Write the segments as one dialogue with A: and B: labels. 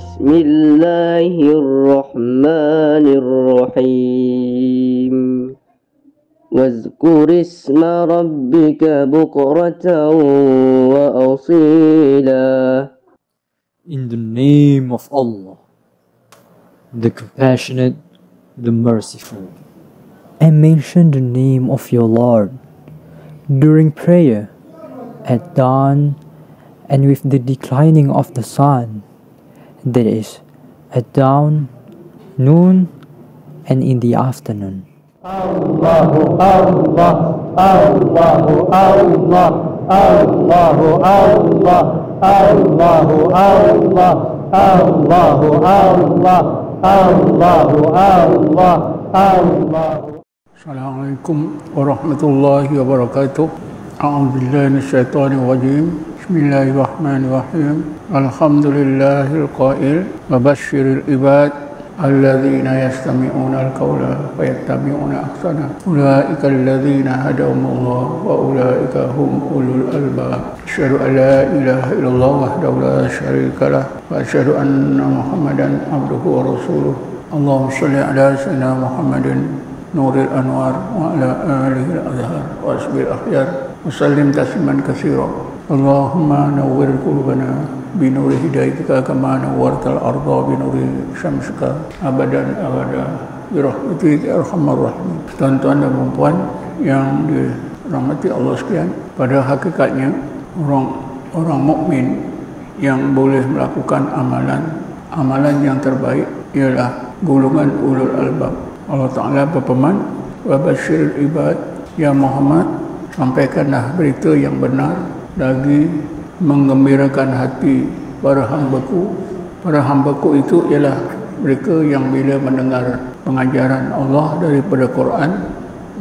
A: بسم الله الرحمن الرحيم واذكر اسم ربك بكرة وأصيلا.
B: In the name of Allah, the Compassionate, the Merciful. And mention the name of your Lord during prayer, at dawn, and with the declining of the sun, that is, at dawn, noon, and in the afternoon.
C: Allahu Allah, Allahu Allah, Allahu Allah, Allahu Allah, Allahu Allah, Allahu Allah, Allahu. Assalamualaikum warahmatullahi wabarakatuh. A'udzubillahi minasyaitonir rajim. Bismillahirrahmanirrahim. Alhamdulillahil qail wa basyiril ibad alladzina yastami'una al-qawla fayattabi'una ahsana. Ulaika alladzina hadahumullah wa ulaika hum ulul albab. Asyhadu an la ilaha illallah wahdahu la syarika lah wa asyhadu anna Muhammadan abduhu wa rasuluh. Allahumma shalli ala sayyidina Muhammadin nuril anwar wa ala alihi al-azhar wa asbil akhyar wa sallim tasliman katsira. Allahumma nawwir qulubana bi nuri hidayatika kama nawwartal arda bi nuri syamsika abadan abada bi rahmatika ya arhamar rahimin. Tuan-tuan dan puan yang dirahmati Allah sekalian, pada hakikatnya orang mukmin yang boleh melakukan amalan yang terbaik ialah golongan ulul albab. Allah Ta'ala berfirman, wa basyiril ibad, ya Muhammad, sampaikanlah berita yang benar lagi menggembirakan hati para hambaku. Para hambaku itu ialah mereka yang bila mendengar pengajaran Allah daripada Quran,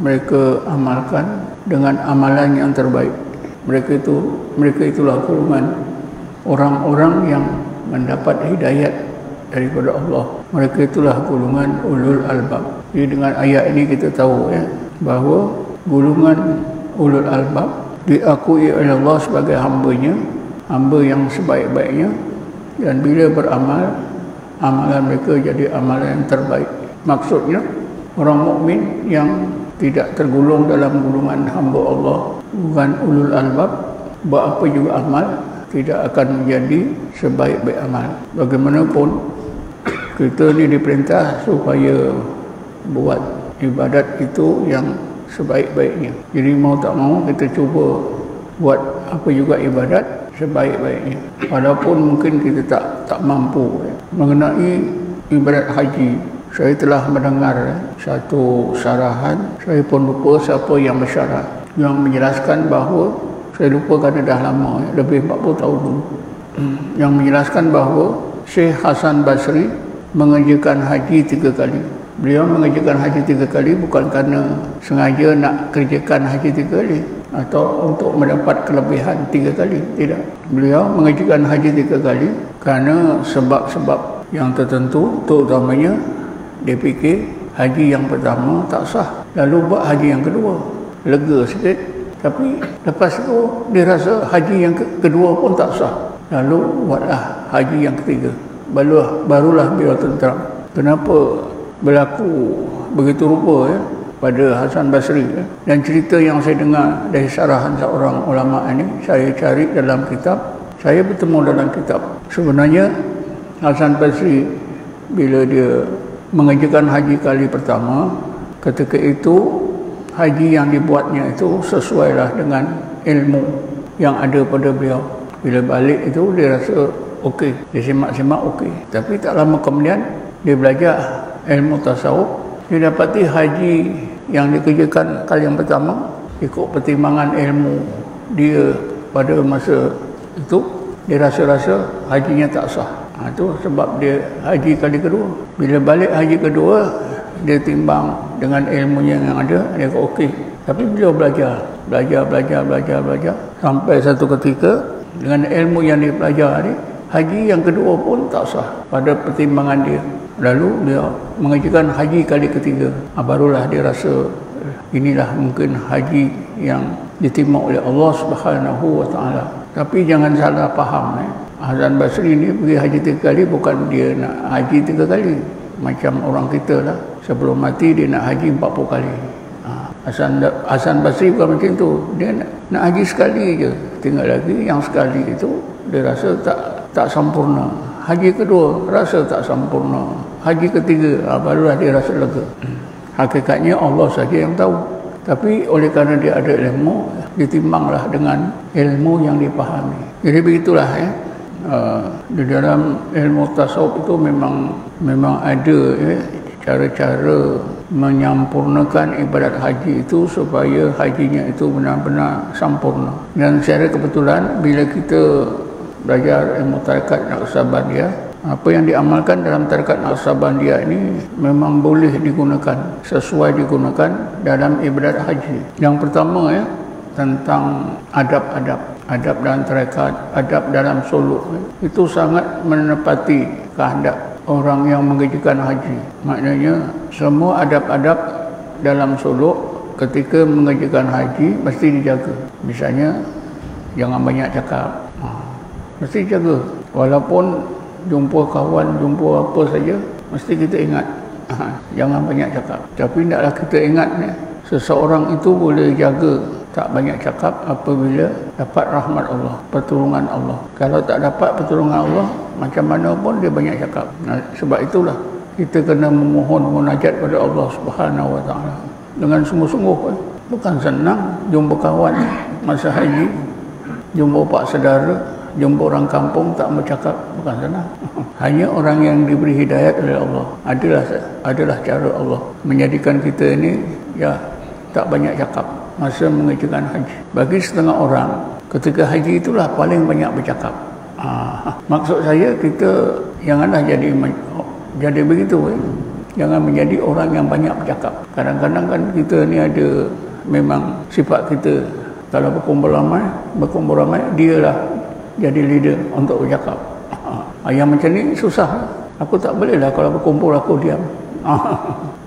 C: mereka amalkan dengan amalan yang terbaik. Mereka itulah golongan orang-orang yang mendapat hidayat daripada Allah. Mereka itulah golongan ulul albab. Jadi dengan ayat ini kita tahu bahawa golongan ulul albab diakui oleh Allah sebagai hamba-Nya, hamba yang sebaik-baiknya, dan bila beramal, amalan mereka jadi amalan yang terbaik. Maksudnya orang mukmin yang tidak tergolong dalam golongan hamba Allah, bukan ulul albab, buat apa juga amal tidak akan menjadi sebaik-baik amal. Bagaimanapun kita ni diperintah supaya buat ibadat itu yang sebaik-baiknya. Jadi mau tak mau kita cuba buat apa juga ibadat sebaik-baiknya. Walaupun mungkin kita tak mampu. Mengenai ibadat haji, saya telah mendengar satu syarahan, saya pun lupa siapa yang bersyarah, yang menjelaskan bahawa, saya lupa kerana dah lama, lebih 40 tahun dulu, yang menjelaskan bahawa Syekh Hasan Basri mengerjakan haji 3 kali. Beliau mengerjakan haji 3 kali bukan kerana sengaja nak kerjakan haji 3 kali atau untuk mendapat kelebihan 3 kali. Tidak. Beliau mengerjakan haji 3 kali kerana sebab-sebab yang tertentu, terutamanya dia fikir haji yang pertama tak sah, lalu buat haji yang kedua, lega sikit. Tapi lepas itu dia rasa haji yang kedua pun tak sah, lalu buatlah haji yang ketiga. Barulah beliau tentram. Kenapa berlaku begitu rupa pada Hasan Basri. Dan cerita yang saya dengar dari syarahan seorang ulama ini, saya cari dalam kitab, saya bertemu dalam kitab. Sebenarnya Hasan Basri bila dia mengerjakan haji kali pertama, ketika itu haji yang dibuatnya itu sesuailah dengan ilmu yang ada pada beliau. Bila balik itu dia rasa okey, dia simak-simak okey. Tapi tak lama kemudian dia belajar ilmu tasawuf, dia dapati haji yang dikerjakan kali yang pertama ikut pertimbangan ilmu dia pada masa itu, dia rasa-rasa hajinya tak sah. Itu sebab dia haji kali kedua. Bila balik haji kedua, dia timbang dengan ilmunya yang ada, dia kata okey. Tapi beliau belajar sampai satu ketika dengan ilmu yang dia pelajari ni, haji yang kedua pun tak sah pada pertimbangan dia. Lalu dia mengerjakan haji kali ketiga. Barulah dia rasa inilah mungkin haji yang diterima oleh Allah Subhanahu wa taala. Tapi jangan salah faham.
D: Hasan Basri ni pergi haji 3 kali, bukan dia nak haji 3 kali. Macam orang kita lah, sebelum mati dia nak haji 40 kali. Hasan Basri bukan macam tu. Dia nak haji sekali je. Tinggal lagi yang sekali itu dia rasa tak sempurna. Haji kedua rasa tak sempurna. Haji ketiga barulah dia rasa lega. Hakikatnya Allah saja yang tahu. Tapi oleh kerana dia ada ilmu, ditimbanglah dengan ilmu yang dipahami. Jadi begitulah ya. Di dalam ilmu tasawuf itu memang ada ya, cara-cara menyempurnakan ibadat haji itu supaya hajinya itu benar-benar sempurna. Dan secara kebetulan bila kita belajar ilmu tarekat Naqsabandiyah, apa yang diamalkan dalam tarekat Naqsabandiyah ini memang boleh digunakan, sesuai digunakan dalam ibadat haji. Yang pertama ya, tentang adab dalam tarekat, adab dalam suluk, itu sangat menepati kehendak orang yang mengerjakan haji. Maknanya semua adab-adab dalam suluk ketika mengerjakan haji mesti dijaga. Misalnya jangan banyak cakap, mesti jaga. Walaupun jumpa kawan, jumpa apa saja, mesti kita ingat jangan banyak cakap. Tapi tidaklah kita ingat seseorang itu boleh jaga tak banyak cakap apabila dapat rahmat Allah, pertolongan Allah. Kalau tak dapat pertolongan Allah, macam mana pun dia banyak cakap. Sebab itulah kita kena memohon munajat pada Allah Subhanahu Wa Taala dengan sungguh-sungguh. Bukan senang jumpa kawan masa haji, jumpa pak saudara, jumpa orang kampung tak mau cakap, bukan senang. Hanya orang yang diberi hidayat oleh Allah. Adalah cara Allah menjadikan kita ini ya tak banyak cakap masa mengerjakan haji. Bagi setengah orang, ketika haji itulah paling banyak bercakap. Maksud saya, kita janganlah jadi begitu. Jangan menjadi orang yang banyak bercakap. Kadang-kadang kan kita ni ada memang sifat kita, kalau berkumpul ramai, dialah jadi leader untuk bercakap. Yang macam ni susah. Aku tak bolehlah kalau berkumpul aku diam.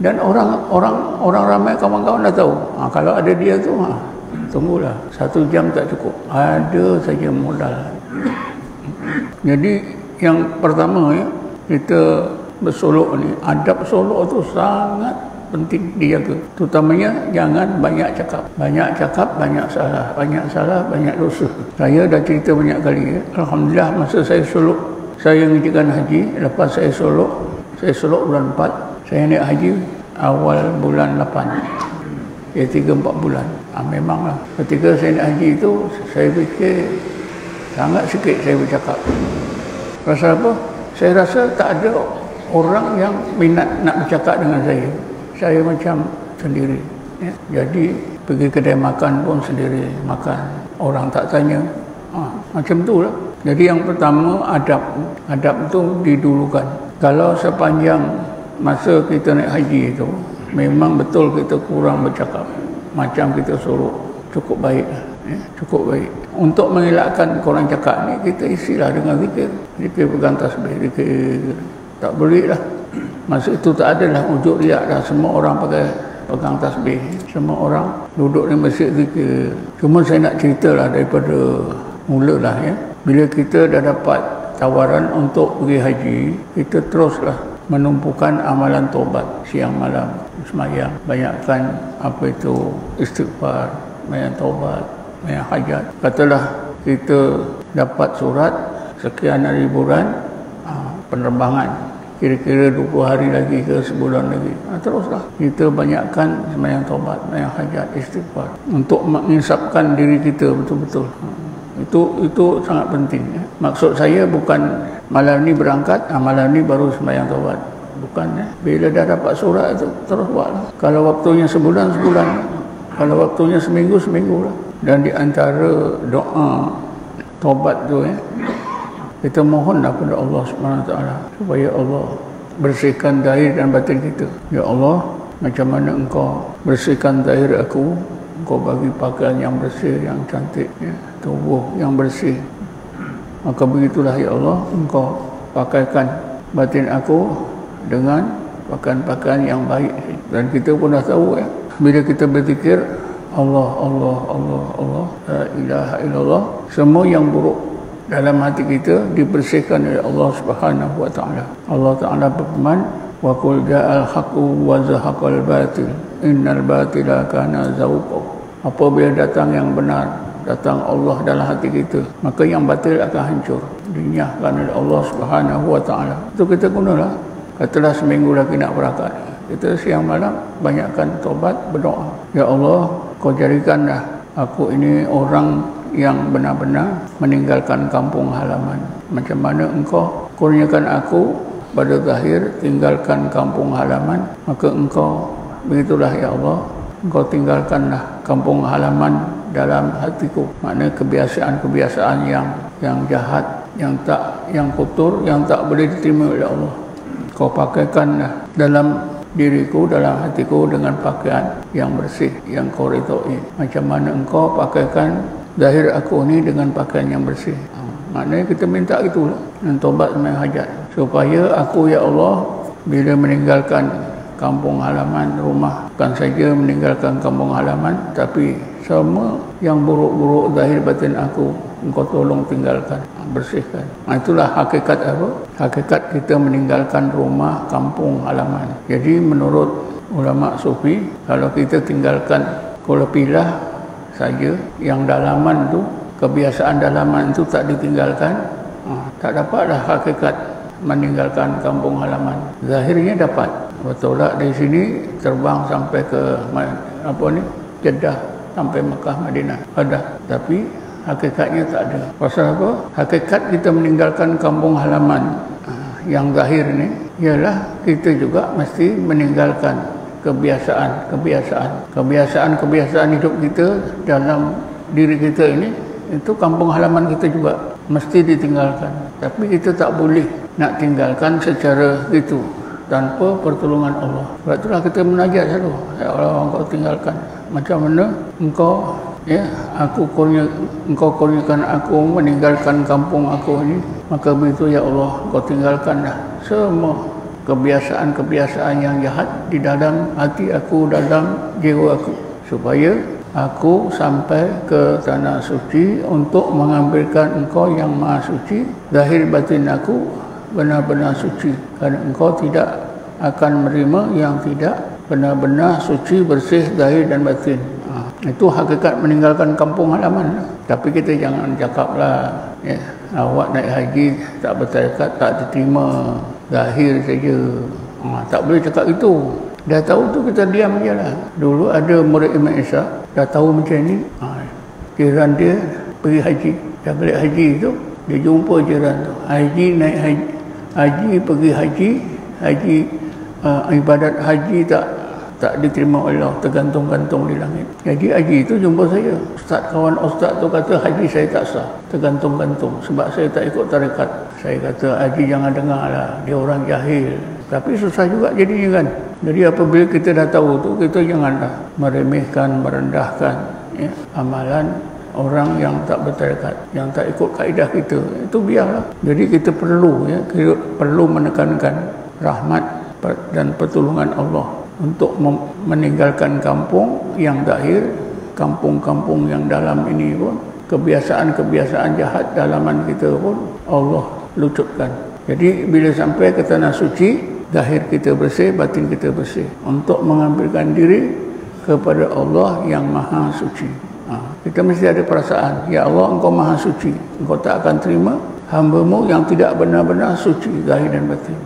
D: Dan orang ramai kawan-kawan dah tahu. Kalau ada dia tu, tunggulah 1 jam tak cukup. Ada saja modal. Jadi yang pertama ya, kita bersolok ni, adab solok tu sangat penting dijaga. Terutamanya jangan banyak cakap. Banyak cakap, banyak salah. Banyak salah, banyak dosa. Saya dah cerita banyak kali ya. Alhamdulillah masa saya solok, saya mengerjakan haji, lepas saya solok bulan 4. Saya naik haji awal bulan 8. Ya 3-4 bulan. Memanglah ketika saya naik haji itu, saya fikir sangat sikit saya bercakap. Rasa apa? Saya rasa tak ada orang yang minat nak bercakap dengan saya. Saya macam sendiri ya. Jadi pergi kedai makan pun sendiri makan. Orang tak tanya. Macam tu lah. Jadi yang pertama adab itu didulukan. Kalau sepanjang masa kita naik haji itu memang betul kita kurang bercakap, macam kita suruh, cukup baik ya, cukup baik. Untuk mengelakkan korang cakap ni, kita isilah dengan zikir pegang tasbih, zikir. Tak boleh lah masa itu, tak adalah wujud riak dah. Semua orang pakai pegang tasbih, semua orang duduk di masjid zikir. Cuma saya nak ceritalah daripada mulalah ya. Bila kita dah dapat tawaran untuk pergi haji, kita teruslah menumpukan amalan taubat siang malam, semayang, banyakkan apa itu istighfar, banyak taubat, banyak hajat. Katalah kita dapat surat sekian hari bulan, penerbangan kira-kira 20 hari lagi ke sebulan lagi, teruslah kita banyakkan semayang taubat, banyak hajat, istighfar untuk mengisapkan diri kita betul-betul. Itu sangat penting ya. Maksud saya bukan malam ni berangkat, malam ni baru sembahyang taubat. Bukan ya. Bila dah dapat surat itu terus buatlah. Kalau waktunya sebulan, kalau waktunya seminggu lah. Dan di antara doa taubat tu ya, kita mohonlah kepada Allah Subhanahu Wa Taala supaya Allah bersihkan zahir dan batin kita. Ya Allah, macam mana Engkau bersihkan zahir aku, Engkau bagi pakaian yang bersih, yang cantik ya, tubuh yang bersih. Maka begitulah ya Allah, Engkau pakaikan batin aku dengan pakaian-pakaian yang baik. Dan kita pun dah tahu ya, bila kita berzikir Allah, Allah, Allah, Allah, la ilaha illallah, semua yang buruk dalam hati kita dibersihkan oleh Allah Subhanahu wa taala. Allah Taala berfirman, wa qul ja'al haqqu wa zahaqal batil innal batila kana zahuqa. Apabila datang yang benar, datang Allah dalam hati kita, maka yang batil akan hancur, dinyahkan oleh Allah Subhanahu wa taala. Itu kita gunalah. Katalah seminggu lagi nak berangkat, kita siang malam banyakkan taubat, berdoa, ya Allah, kau jadikanlah aku ini orang yang benar-benar meninggalkan kampung halaman. Macam mana engkau kurniakan aku pada zahir tinggalkan kampung halaman, maka engkau begitulah ya Allah, engkau tinggalkanlah kampung halaman dalam hatiku. Maknanya kebiasaan-kebiasaan yang jahat, yang kotor, yang tak boleh diterima oleh Allah, kau pakaikanlah dalam diriku, dalam hatiku dengan pakaian yang bersih, yang kau ridhoi. Macam mana engkau pakaikan zahir aku ni dengan pakaian yang bersih. Maknanya kita minta itulah, dan taubat sembahyang hajat, supaya aku ya Allah bila meninggalkan kampung halaman, rumah, bukan saja meninggalkan kampung halaman, tapi semua yang buruk-buruk zahir batin aku, engkau tolong tinggalkan, bersihkan. Itulah hakikat apa? Hakikat kita meninggalkan rumah, kampung halaman. Jadi menurut ulama sufi, kalau kita tinggalkan kulapilah saja, yang dalaman tu, kebiasaan dalaman itu tak ditinggalkan, tak dapatlah hakikat meninggalkan kampung halaman. Zahirnya dapat, betul tak dari sini terbang sampai ke Jeddah, sampai Mekah, Madinah ada, tapi hakikatnya tak ada. Pasal apa? Hakikat kita meninggalkan kampung halaman yang zahir ni ialah kita juga mesti meninggalkan kebiasaan hidup kita dalam diri kita ini. Itu kampung halaman kita juga mesti ditinggalkan. Tapi kita tak boleh nak tinggalkan secara itu tanpa pertolongan Allah. Sebab itulah kita munajat selalu, ya Allah, engkau tinggalkan. Macam mana engkau, ya, engkau kurniakan aku meninggalkan kampung aku ini, maka begitu ya Allah, engkau tinggalkanlah semua kebiasaan-kebiasaan yang jahat di dalam hati aku, dalam jiwa aku, supaya aku sampai ke tanah suci untuk mengambilkan engkau yang maha suci. Zahir batin aku benar-benar suci, kerana engkau tidak akan menerima yang tidak benar-benar suci, bersih zahir dan batin. Itu hakikat meninggalkan kampung halaman. Tapi kita jangan cakaplah, ya, awak naik haji tak bertarikat, tak diterima, zahir saja. Tak boleh cakap itu. Dah tahu tu kita diam je lah. Dulu ada murid Imam Isa, dah tahu macam ni, jiran dia pergi haji, dah balik haji tu, dia jumpa jiran tu, haji naik haji pergi haji, ibadat haji tak diterima oleh Allah, tergantung-gantung di langit. Jadi haji itu jumpa saya, kawan ustaz tu kata haji saya tak sah, tergantung-gantung sebab saya tak ikut tarekat. Saya kata haji jangan dengar lah, dia orang jahil. Tapi susah juga jadinya kan. Jadi apabila kita dah tahu tu, kita janganlah meremehkan, merendahkan, ya, amalan orang yang tak bertarekat, yang tak ikut kaedah kita. Itu biarlah. Jadi kita perlu, ya, perlu menekankan rahmat dan pertolongan Allah untuk meninggalkan kampung yang zahir, kampung-kampung yang dalam ini pun, kebiasaan-kebiasaan jahat dalaman kita pun Allah lucutkan. Jadi bila sampai ke tanah suci, zahir kita bersih, batin kita bersih, untuk mengambilkan diri kepada Allah yang maha suci. Kita mesti ada perasaan, ya Allah, engkau maha suci, engkau tak akan terima hamba-Mu yang tidak benar-benar suci zahir dan batin.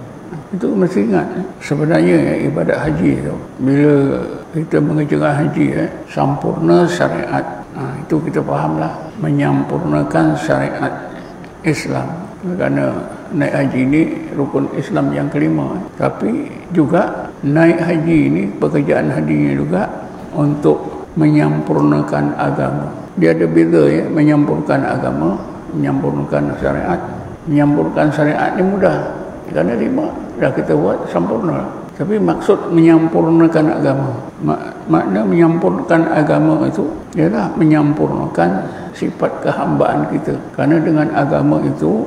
D: Itu mesti ingat. Sebenarnya, ya, ibadat haji itu, bila kita mengerjakan haji, sampurna syariat, itu kita fahamlah, menyampurnakan syariat Islam. Kerana naik haji ini rukun Islam yang kelima. Tapi juga naik haji ini, pekerjaan hajinya juga untuk menyampurnakan agama. Dia ada beza, ya, menyampurnakan agama, menyampurnakan syariat. Menyampurnakan syariat ini mudah, kerana 5 dah kita buat sempurna. Tapi maksud menyampurnakan agama, makna menyampurnakan agama itu ialah menyampurnakan sifat kehambaan kita. Kerana dengan agama itu,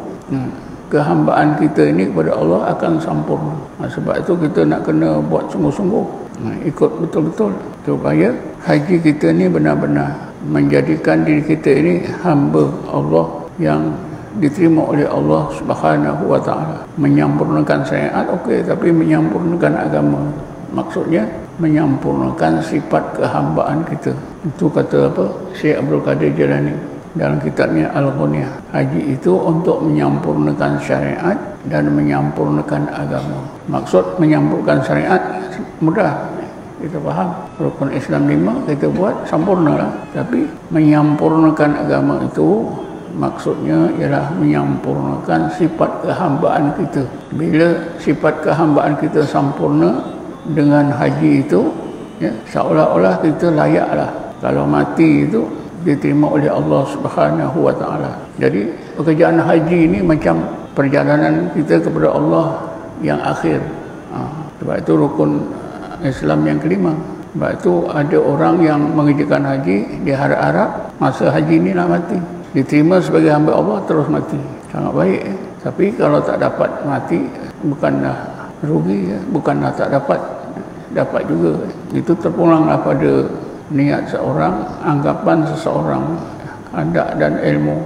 D: kehambaan kita ini kepada Allah akan sempurna. Sebab itu kita nak kena buat sungguh-sungguh, ikut betul-betul, supaya haji kita ni benar-benar menjadikan diri kita ini hamba Allah yang diterima oleh Allah Subhanahu wa taala. Menyempurnakan syariat okey, tapi menyempurnakan agama maksudnya menyempurnakan sifat kehambaan kita. Itu kata apa? Syekh Abdul Qadir Jilani dalam kitabnya Al-Ghunyah. Haji itu untuk menyempurnakan syariat dan menyempurnakan agama. Maksud menyempurnakan syariat mudah, kita faham. Rukun Islam 5 kita buat sempurnalah. Tapi menyempurnakan agama itu maksudnya ialah menyempurnakan sifat kehambaan kita. Bila sifat kehambaan kita sempurna dengan haji itu, ya, seolah-olah kita layaklah kalau mati itu diterima oleh Allah Subhanahu wa taala. Jadi pekerjaan haji ini macam perjalanan kita kepada Allah yang akhir. Sebab itu rukun Islam yang kelima. Sebab itu ada orang yang mengerjakan haji, dia harap-harap masa haji ini nak mati, diterima sebagai hamba Allah terus mati. Sangat baik. Tapi kalau tak dapat mati, bukanlah rugi, bukanlah tak dapat, dapat juga. Itu terpulanglah pada niat seorang, anggapan seseorang, kehendak dan ilmu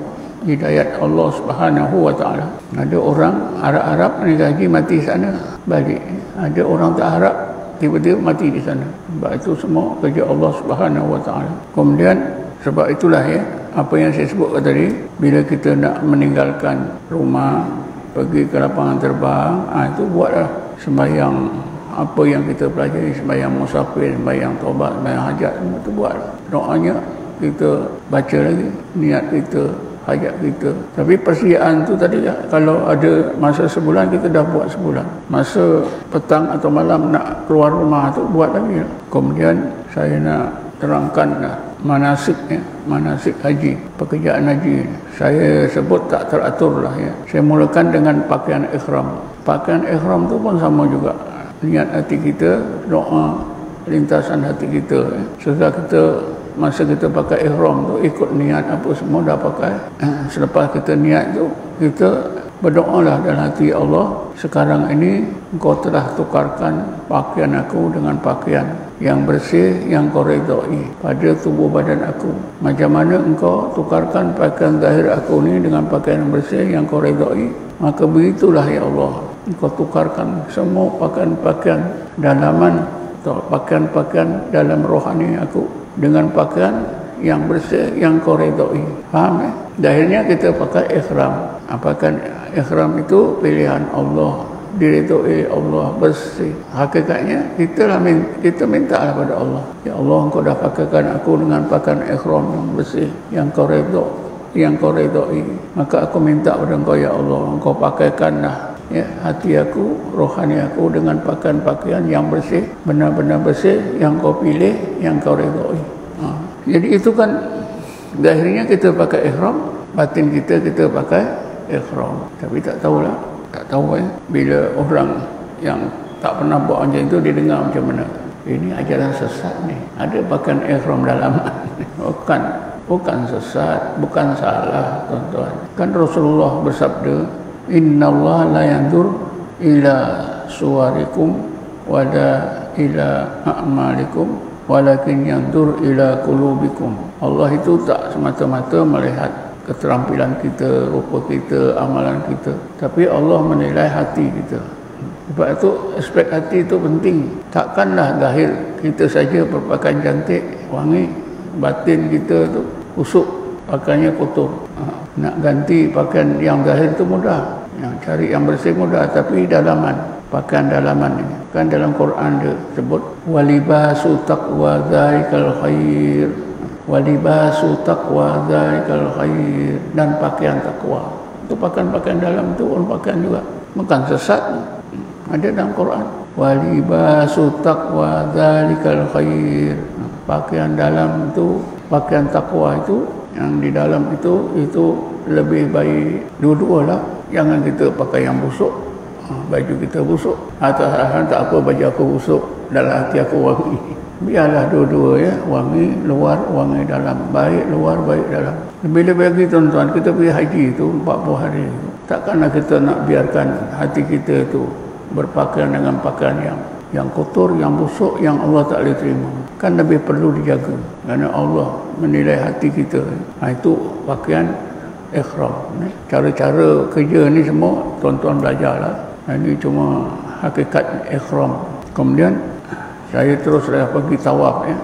D: hidayat Allah Subhanahu wa taala. Ada orang harap-harap naik haji mati sana balik. Ada orang tak harap tiba-tiba mati di sana. Sebab itu semua kerja Allah Subhanahu wa taala. Kemudian sebab itulah ya, apa yang saya sebut tadi, bila kita nak meninggalkan rumah pergi ke lapangan terbang, itu buatlah sembahyang apa yang kita pelajari, sembahyang musafir, sembahyang taubat, sembahyang hajat, itu buat. Doanya kita baca lagi, niat kita, hajat kita. Tapi persediaan tu tadi, kalau ada masa sebulan, kita dah buat sebulan. Masa petang atau malam nak keluar rumah tu buat lagi. Kemudian saya nak terangkan manasiknya, manasik haji, pekerjaan haji. Saya sebut tak teratur lah ya. Saya mulakan dengan pakaian ihram. Pakaian ihram tu pun sama juga. Niat hati kita, doa lintasan hati kita. Setelah kita, masa kita pakai ihram tu, ikut niat apa semua dah pakai. Selepas kita niat tu, kita berdoalah dalam hati, Allah, sekarang ini Engkau telah tukarkan pakaian aku dengan pakaian yang bersih, yang Kau redai pada tubuh badan aku. Macam mana Engkau tukarkan pakaian zahir aku ni dengan pakaian yang bersih, yang Kau redai, maka begitulah ya Allah, Engkau tukarkan semua pakaian-pakaian dalaman atau pakaian-pakaian dalam rohani aku dengan pakaian yang bersih, yang Kau redai. Faham? Akhirnya kita pakai ihram. Pakaian ihram itu pilihan Allah, diredai Allah, bersih. Hakikatnya kita minta kepada Allah, ya Allah, Engkau dah pakaikan aku dengan pakaian ihram yang bersih, yang Kau redai, yang Kau redai. Maka aku minta kepada Engkau ya Allah, Engkau pakaikanlah ya hati aku, rohani aku dengan pakaian-pakaian yang bersih, benar-benar bersih, yang Kau pilih, yang Kau redai. Jadi itu kan zahirnya kita pakai ihram, batin kita pakai ihram. Tapi tak tahulah, tak tahu bila orang yang tak pernah buat macam itu, dia dengar macam mana, ini ajaran sesat ni, ada pakaian ihram dalaman. Bukan sesat, bukan salah tuan-tuan. Kan Rasulullah bersabda, Innallaha la yanzur ila suwarikum wala ila a'malikum walakin yanzur ila qulubikum. Allah itu tak semata-mata melihat keterampilan kita, rupa kita, amalan kita, tapi Allah menilai hati kita. Sebab itu aspek hati itu penting. Takkanlah zahir kita saja berpakaian cantik, wangi, batin kita tu busuk, pakaiannya kotor. Nak ganti pakaian yang zahir itu mudah, yang cari yang bersih mudah, tapi dalaman, pakaian dalaman ini kan dalam Quran dia sebut walibasu taqwa dzalikal khair, walibasu taqwa dzalikal khair, dan pakaian takwa. Itu pakaian-pakaian dalam itu pun pakaian juga, bukan sesat, ada dalam Quran. Walibasu taqwa dzalikal khair, pakaian dalam itu, pakaian takwa itu, yang di dalam itu lebih baik. Dua-dualah, jangan kita pakai yang busuk, baju kita busuk, atau tak apa baju aku busuk, dalam hati aku wangi. Biarlah dua-dua ya, wangi luar, wangi dalam, baik luar, baik dalam. Bila bagi tuan-tuan, kita pergi haji itu 40 hari, takkanlah kita nak biarkan hati kita itu berpakaian dengan pakaian yang kotor, yang busuk, yang Allah tak boleh terima. Kan lebih perlu dijaga, kerana Allah menilai hati kita. Itu pakaian ikhram. Cara-cara kerja ni semua tuan-tuan belajarlah. Ini cuma hakikat ikhram. Kemudian saya terus pergi tawaf ya.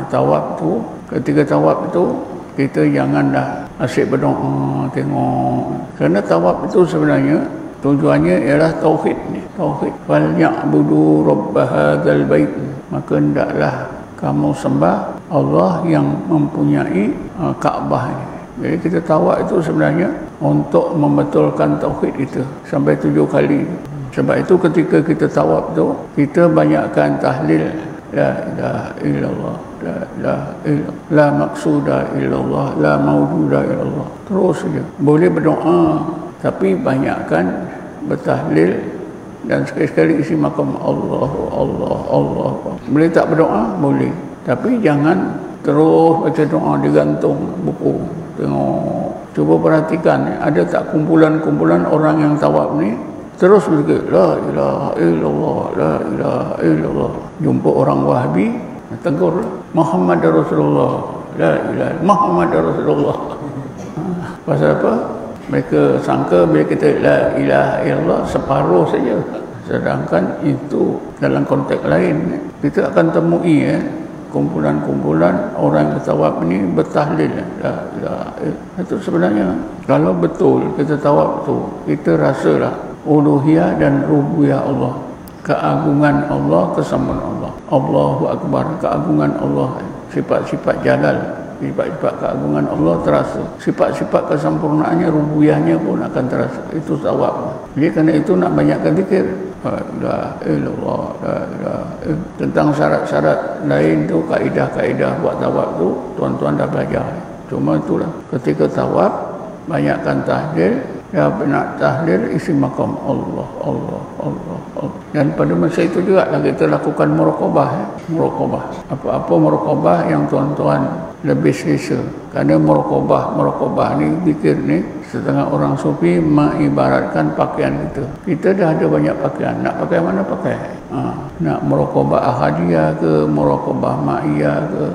D: Tawaf tu, ketika tawaf itu kita janganlah asyik berdoa tengok. Kerana tawaf itu sebenarnya tujuannya ialah tauhid ni. Tauhid. Fal ya'budu rabb hadzal bait. Maka hendaklah kamu sembah Allah yang mempunyai Kaabah ini. Jadi kita tawaf itu sebenarnya untuk membetulkan tauhid kita sampai 7 kali. Sebab itu ketika kita tawaf tu, kita banyakkan tahlil la ilaha illallah, la ilaha illallah, la maqsuda illallah, la mawjuda illallah. Terus saja. Boleh berdoa tapi banyakkan bertahlil dan sekali-sekali isi makam Allah, Allah, Allah. Boleh tak berdoa? Boleh. Tapi jangan terus baca doa digantung buku. Tengok. Cuba perhatikan, ada tak kumpulan-kumpulan orang yang tawaf ni terus berzikir la ilaha illallah, la ilaha illallah. Jumpa orang Wahabi tegur Muhammad Rasulullah, la ilaha Muhammad Rasulullah. Pasal apa? Mereka sangka bila kita la ilaha illallah separuh saja. Sedangkan itu dalam konteks lain kita akan temui kumpulan-kumpulan orang yang bertawaf ni bertahlil la ilaha illallah. Itu sebenarnya kalau betul kita tawaf tu, kita rasalah uluhiyah dan rububiyah Allah, keagungan Allah, kesamaan Allah. Allahu Akbar, keagungan Allah, sifat-sifat jalal, sifat-sifat keagungan Allah terasa, sifat-sifat kesempurnaannya, rububiyahnya pun akan terasa. Itu tawaf. Jadi kerana itu nak banyakkan zikir. La ilaha illallah, la ilaha illallah. Tentang syarat-syarat lain tu, kaedah-kaedah buat tawaf tu tuan-tuan dah belajar. Cuma itulah, ketika tawaf banyakkan tahlil. Ya, nak tahlil isi makam Allah, Allah, Allah, Allah. Dan pada masa itu juga kita lakukan muraqabah. Muraqabah. Apa-apa muraqabah yang tuan-tuan lebih selesa. Kerana muraqabah ni, zikir ni, setengah orang sufi mengibaratkan pakaian kita. Kita dah ada banyak pakaian. Nak pakai mana pakai. Nak muraqabah ahadiyah ke, muraqabah ma'iyah ke.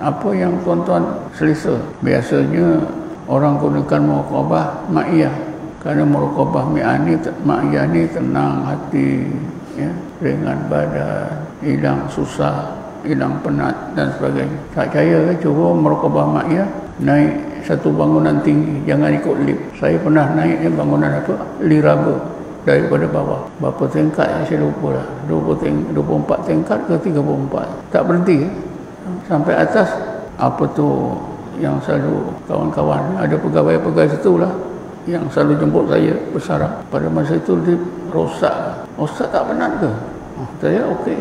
D: Apa yang tuan-tuan selesa. Biasanya orang gunakan muraqabah ma'iyah. Kerana muraqabah ma'iyah ni tenang hati, ya, ringan badan, hilang susah, hilang penat dan sebagainya. Tak percaya cuba muraqabah ma'iyah naik satu bangunan tinggi, jangan ikut lift. Saya pernah naik bangunan liraba daripada bawah. Berapa tingkat saya lupa lah. 24 tingkat ke 34. Tak berhenti sampai atas. Apa tu yang selalu kawan-kawan, ada pegawai-pegawai situ lah yang selalu jemput saya bersarang. Pada masa itu dia rosak. Ustaz tak penat ke? Saya okey.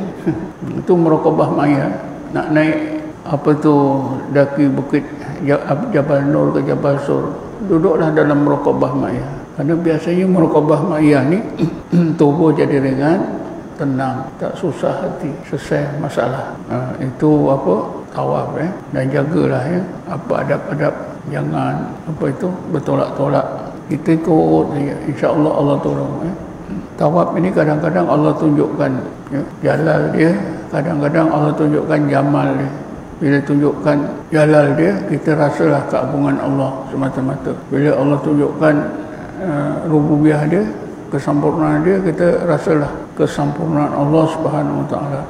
D: Itu muraqabah ma'iyah. Nak naik apa tu daki bukit Jabal Nur ke Jabal Sur, duduklah dalam muraqabah ma'iyah. Kerana biasanya muraqabah ma'iyah ni tubuh jadi ringan, tenang, tak susah hati, selesai masalah. Itu apa? Tawaf dan jagalah apa adab-adab, jangan apa itu bertolak-tolak. Kita ikut saja, insya-Allah Allah tolong. Tawaf ini kadang-kadang Allah tunjukkan jalal dia, kadang-kadang Allah tunjukkan jamal dia. Bila tunjukkan jalal dia, kita rasalah keagungan Allah semata-mata. Bila Allah tunjukkan rububiyah dia, kesempurnaan dia, kita rasalah kesempurnaan Allah Subhanahu Wa Taala.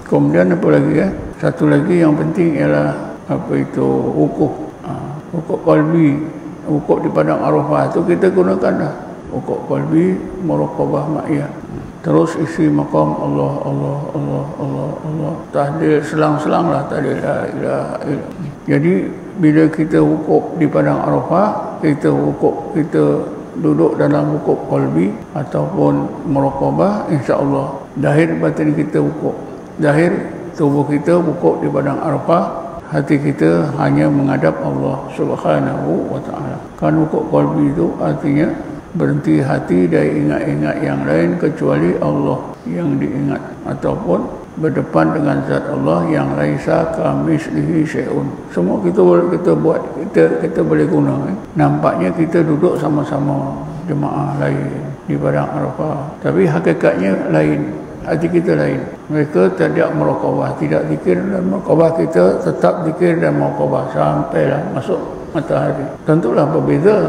D: Kemudian apa lagi satu lagi yang penting ialah apa itu wukuf. Wukuf qalbi, wukuf di padang Arafah itu kita gunakan dah. Wukuf qalbi, muraqabah ma'iyah. Terus isi makam Allah, Allah, Allah, Allah, Allah. Tahlil selang-selang lah tahlil la ilaha illallah. Jadi bila kita wukuf di padang Arafah, kita wukuf, kita duduk dalam wukuf qalbi ataupun muraqabah, insya-Allah zahir batin kita wukuf. Zahir tubuh kita wukuf di padang Arafah, hati kita hanya menghadap Allah Subhanahu Wa Taala. Kan wukuf qalbi itu artinya berhenti hati dari ingat-ingat yang lain kecuali Allah yang diingat, ataupun berdepan dengan zat Allah yang laisa kamitslihi syai'un. Semua kita buat, kita boleh guna. Nampaknya kita duduk sama-sama jemaah lain di padang Arafah, tapi hakikatnya lain. Hati kita lain. Mereka tidak muraqabah, tidak zikir dan muraqabah. Kita tetap zikir dan muraqabah sampailah masuk matahari. Tentulah berbeza,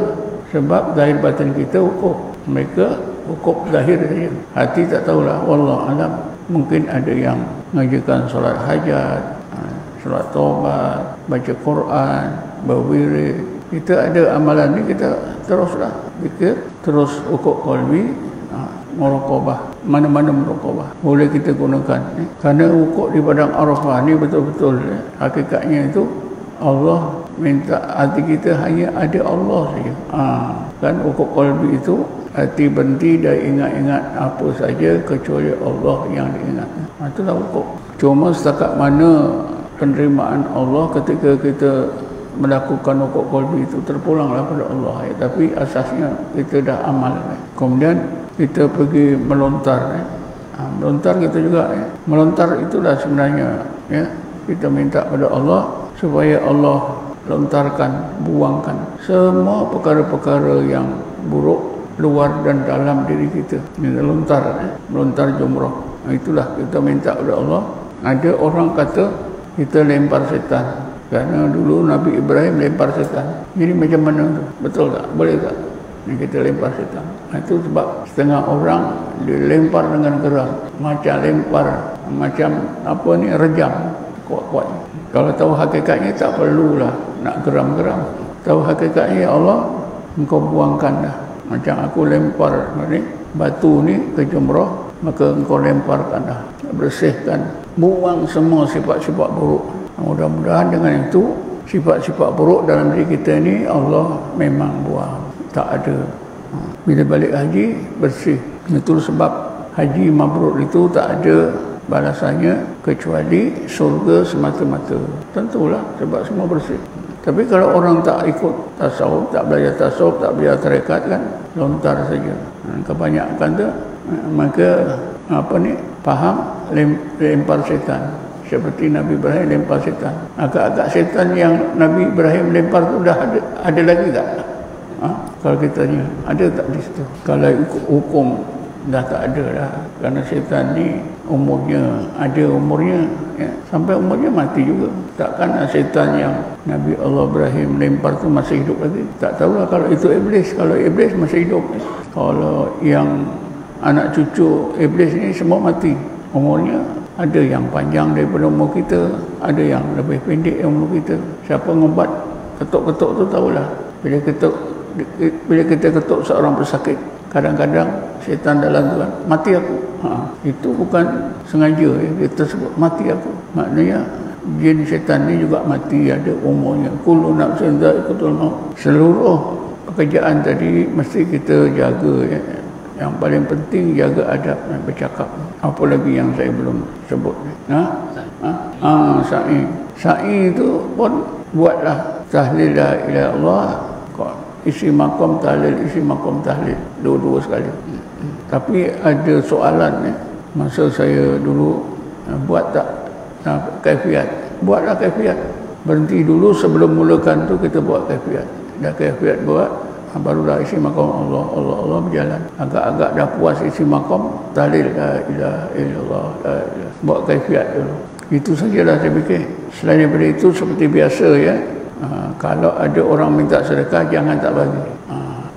D: sebab zahir batin kita wukuf, mereka wukuf zahir saja, hati tak tahulah. Wallahu alam. Mungkin ada yang mengajarkan solat hajat, solat taubat, baca Quran, berwirid. Kita ada amalan ni, kita teruslah fikir, terus wukuf qalbi, muraqabah, mana-mana muraqabah boleh kita gunakan. Kerana wukuf di padang Arafah ni betul-betul hakikatnya itu Allah minta hati kita hanya ada Allah saja. Kan wukuf qalbi itu hati berhenti dan ingat-ingat apa saja kecuali Allah yang diingat. Itulah wukuf. Cuma setakat mana penerimaan Allah ketika kita melakukan wukuf qalbi itu, terpulanglah pada Allah. Tapi asasnya kita dah amal. Kemudian kita pergi melontar. Melontar kita juga. Melontar itulah sebenarnya kita minta pada Allah supaya Allah lontarkan, buangkan semua perkara-perkara yang buruk luar dan dalam diri kita. Kita melontar jumrah. Itulah kita minta pada Allah. Ada orang kata kita lempar setan, kerana dulu Nabi Ibrahim lempar setan. Jadi macam mana tu? Betul tak? Boleh tak? Ini kita lempar setan. Itu sebab setengah orang dilempar dengan geram, macam lempar, macam apa ni, rejam kuat-kuat. Kalau tahu hakikatnya tak perlulah nak geram-geram. Tahu hakikatnya, ya Allah, engkau buangkan dah. Macam aku lempar ni batu ni ke jumrah, maka engkau lemparkan dah, bersihkan, buang semua sifat-sifat buruk. Mudah-mudahan dengan itu sifat-sifat buruk dalam diri kita ni Allah memang buang, tak ada. Bila balik haji bersih. Itu sebab haji mabrur itu tak ada balasannya kecuali surga semata-mata. Tentulah sebab semua bersih. Tapi kalau orang tak ikut tasawuf, tak belajar tasawuf, tak belajar tarekat, kan lontar saja. Kebanyakan tu maka faham lempar setan. Seperti Nabi Ibrahim lempar setan. Agak-agak setan yang Nabi Ibrahim lempar tu dah ada lagi tak? Kalau kita tanya, ada tak di situ? Kalau hukum dah tak ada dah. Kerana setan ni ada umurnya sampai umurnya mati juga. Takkan setan yang Nabi Allah Ibrahim lempar tu masih hidup lagi? Tak tahulah kalau itu iblis. Kalau iblis masih hidup. Kalau yang anak cucu iblis ni semua mati. Umurnya ada yang panjang daripada umur kita, ada yang lebih pendek umur kita. Siapa ngobat ketuk-ketuk tu tahulah. Bila kita ketuk seorang pesakit, kadang-kadang syaitan dalam tu kan, mati aku. Itu bukan sengaja kita sebut mati aku. Maknanya jin syaitan ni juga mati, ada umurnya. Kullu nafsin dha'iqatul maut. Seluruh pekerjaan tadi mesti kita jaga. Yang paling penting jaga adab dan bercakap. Apa lagi yang saya belum sebut? Sa'i. Sa'i itu pun buatlah tahlil la ilaha illallah, isi makam tahlil, isi makam tahlil, dua-dua sekali. Tapi ada soalan masa saya dulu buat tak kaifiat. Buatlah kaifiat. Berhenti dulu sebelum mulakan tu kita buat kaifiat. Dah kaifiat buat, barulah isi makam Allah berjalan. Agak-agak dah puas isi makam tahlil la ilaha illallah, buat kaifiat dulu. Itu sajalah saya fikir. Selain daripada itu seperti biasa kalau ada orang minta sedekah, jangan tak bagi.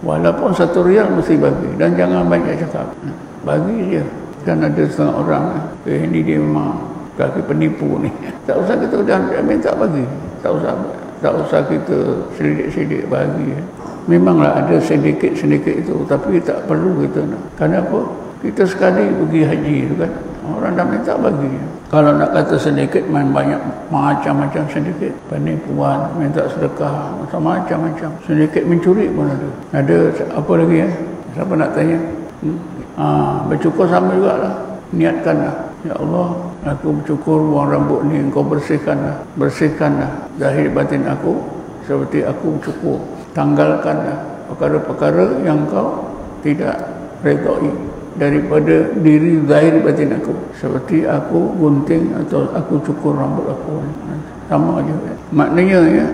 D: Walaupun 1 rial mesti bagi. Dan jangan banyak cakap. Bagi je. Kan ada setengah orang ini dia memang kaki penipu ni. Tak usah kita dah minta bagi. Tak usah kita selidik-selidik bagi. Memanglah ada sedikit-sedikit itu, tapi tak perlu kita nak. Kenapa? Kita sekali pergi haji tu kan, orang dah minta bagi. Kalau nak kata sedikit, main banyak, macam-macam sedikit. Penipuan, minta sedekah, macam-macam. Sedikit mencuri pun ada. Ada apa lagi Siapa nak tanya? Bercukur sama jugalah. Niatkanlah. Ya Allah, aku bercukur buang rambut ni, engkau bersihkanlah. Bersihkanlah zahir batin aku seperti aku bercukur. Tanggalkanlah perkara-perkara yang kau tidak redai daripada diri zahir batin aku, seperti aku gunting atau aku cukur rambut aku. Sama aja. Maknanya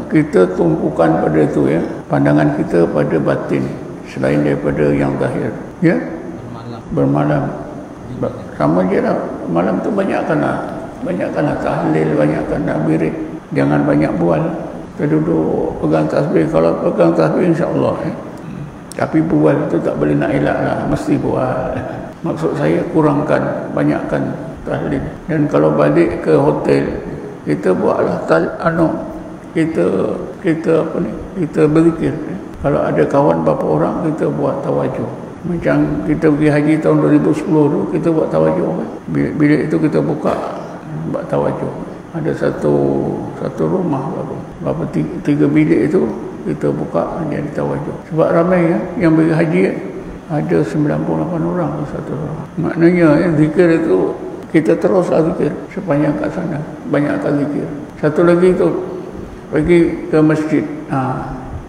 D: kita tumpukan pada itu pandangan kita pada batin selain daripada yang zahir. Bermalam. Sama je lah. Malam tu banyakkanlah tahlil, banyakkanlah wirid. Jangan banyak bual. Kita duduk pegang tasbih. Kalau pegang tasbih insya-Allah Tapi bual itu tak boleh nak elak lah, mesti bual. Maksud saya kurangkan, banyakkan tahlil. Dan kalau balik ke hotel, kita buatlah kita berzikir. Kalau ada kawan berapa orang, kita buat tawajuh. Macam kita pergi haji tahun 2010 tu, kita buat tawajuh. Bilik itu kita buka buat tawajuh. Ada satu rumah berapa 3 bilik itu kita buka jadi tawajuh. Sebab ramai yang pergi haji ada 98 orang satu orang. Maknanya zikir itu kita teruslah zikir sepanjang kat sana, banyakkan zikir. Satu lagi tu pergi ke masjid.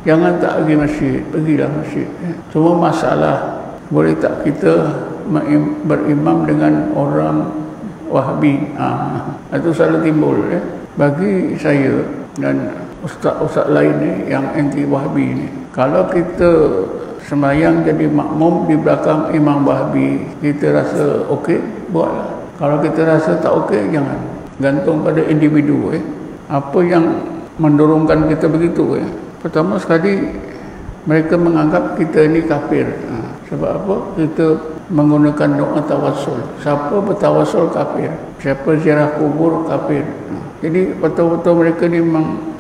D: Jangan tak pergi masjid, pergilah masjid. Cuma masalah boleh tak kita berimam dengan orang Wahabi. Itu selalu timbul bagi saya dan ustaz-ustaz lain yang anti Wahabi ni. Kalau kita sembahyang jadi makmum di belakang imam Wahabi, kita rasa okey, buatlah. Kalau kita rasa tak okey, jangan. Gantung pada individu. Apa yang mendorongkan kita begitu? Pertama sekali, mereka menganggap kita ini kafir. Sebab apa? Kita menggunakan doa tawassul. Siapa bertawassul kafir. Siapa ziarah kubur kafir. Jadi betul-betul mereka ni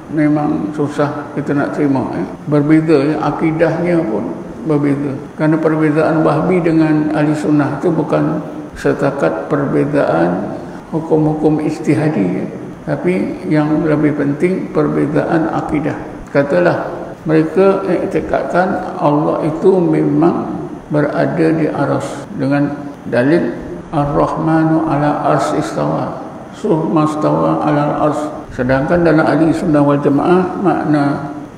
D: memang susah kita nak terima. Berbeza, akidahnya pun berbeza. Kerana perbezaan Wahabi dengan Ahli Sunnah itu bukan setakat perbezaan hukum-hukum ijtihadi, tapi yang lebih penting perbezaan akidah. Katalah mereka iktikadkan Allah itu memang berada di aras dengan dalil Ar-Rahmanu ala ars istawa, summa stawa ala ars. Sedangkan dalam Ahli Sunnah wal Jamaah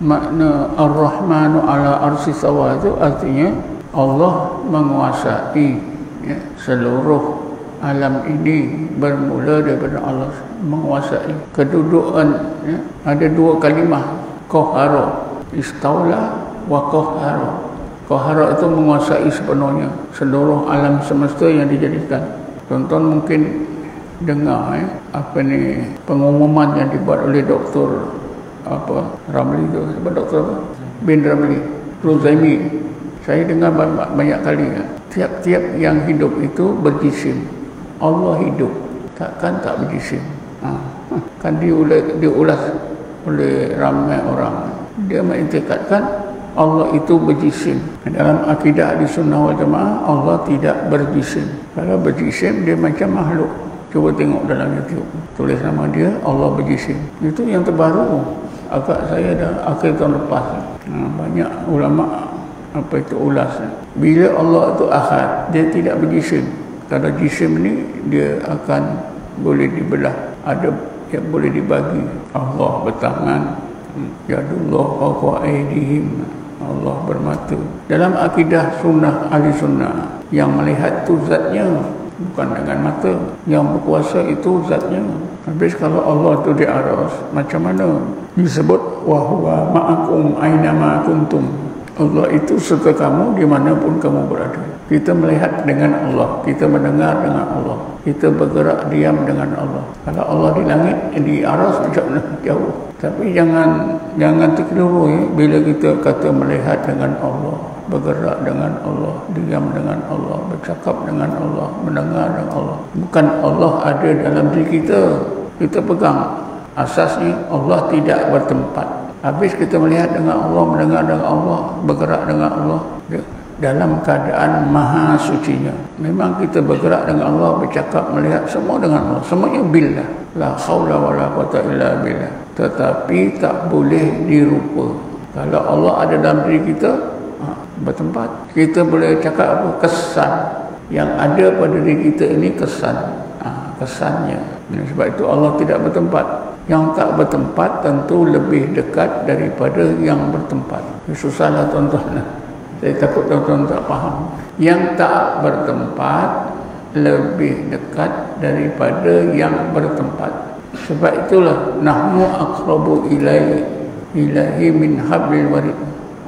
D: makna Ar-Rahmanu ala ars istawa itu artinya Allah menguasai seluruh alam ini, bermula daripada Allah menguasai. Kedudukan ada dua kalimah, qahara, istaula wa qahara. Qahara itu menguasai sepenuhnya seluruh alam semesta yang dijadikan. Tuan-tuan mungkin dengar pengumuman yang dibuat oleh Dr. Ramli tu, Dr. bin Ramli Ruzaimi. Saya dengar banyak kali. Tiap-tiap yang hidup itu berjisim. Allah hidup, takkan tak berjisim. Kan diulas oleh ramai orang. Dia mengiktikadkan Allah itu berjisim. Dalam akidah Ahli Sunnah wal Jamaah, Allah tidak berjisim. Kalau berjisim, dia macam makhluk. Cuba tengok dalam YouTube, tulis nama dia Allah berjisim. Itu yang terbaru. Agak saya dah akhir tahun lepas. Banyak ulama ulas. Bila Allah itu ahad, dia tidak berjisim. Kalau jisim ni dia akan boleh dibelah, ada yang boleh dibagi. Allah bertangan, yadullah fawqa aydihim, Allah bermata. Dalam akidah sunnah ahli sunnah, yang melihat tu zatnya, bukan dengan mata. Yang berkuasa itu zatnya. Habis kalau Allah tu di aras, macam mana disebut wa huwa ma'akum aynama kuntum? Allah itu serta kamu dimanapun kamu berada. Kita melihat dengan Allah, kita mendengar dengan Allah, kita bergerak diam dengan Allah. Kalau Allah di langit, di aras macam mana? Jauh. Tapi jangan terkeliru bila kita kata melihat dengan Allah, bergerak dengan Allah, diam dengan Allah, bercakap dengan Allah, mendengar dengan Allah. Bukan Allah ada dalam diri kita. Kita pegang asasnya Allah tidak bertempat. Habis kita melihat dengan Allah, mendengar dengan Allah, bergerak dengan Allah dalam keadaan maha sucinya. Memang kita bergerak dengan Allah, bercakap, melihat, semua dengan Allah. Semuanya billah. La haula wa la quwwata illa billah. Tetapi tak boleh dirupa. Kalau Allah ada dalam diri kita, bertempat. Kita boleh cakap apa? Kesan. Yang ada pada diri kita ini kesan. Kesannya. Sebab itu Allah tidak bertempat. Yang tak bertempat tentu lebih dekat daripada yang bertempat. Susahlah tuan-tuan. Saya takut tuan-tuan tak faham. Yang tak bertempat lebih dekat daripada yang bertempat. Sebab itulah nahnu aqrabu ilaihi min hablil warid.